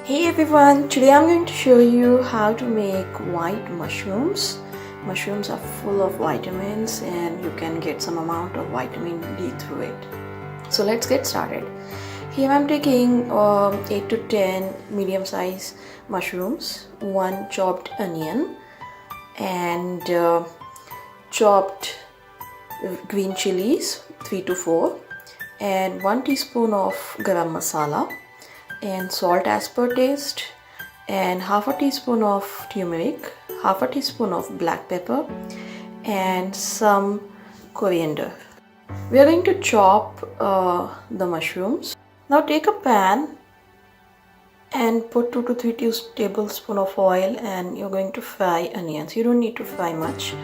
Hey everyone, today I'm going to show you how to make white mushrooms. Mushrooms are full of vitamins and you can get some amount of vitamin D through it. So let's get started. Here I'm taking 8 to 10 medium size mushrooms, 1 chopped onion and chopped green chilies 3 to 4 and 1 teaspoon of garam masala and salt as per taste and half a teaspoon of turmeric, half a teaspoon of black pepper and some coriander. We are going to chop the mushrooms. Now take a pan and put 2 to 3 tablespoons of oil and you're going to fry onions. You don't need to fry much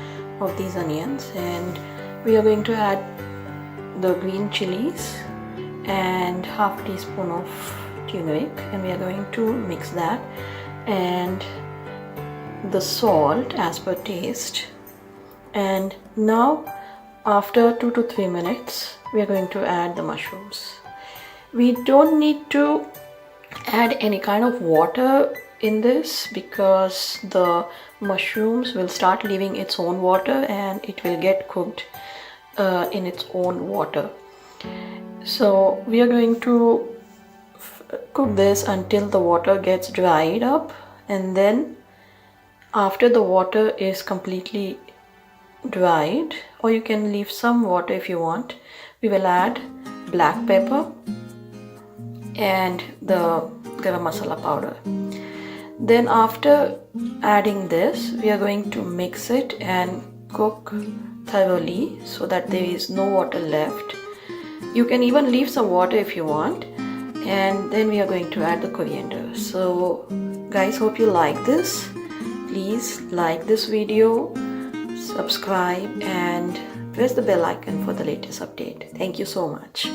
of these onions, and we are going to add the green chilies and half teaspoon of turmeric, and we are going to mix that, and the salt as per taste. And now after 2 to 3 minutes we are going to add the mushrooms. We don't need to add any kind of water in this because the mushrooms will start leaving its own water and it will get cooked in its own water. So we are going to cook this until the water gets dried up, and then after the water is completely dried, or you can leave some water if you want, we will add black pepper and the garam masala powder. Then after adding this, we are going to mix it and cook thoroughly so that there is no water left. You can even leave some water if you want, and then we are going to add the coriander. So guys, hope you like this. Please like this video, subscribe and press the bell icon for the latest update. Thank you so much.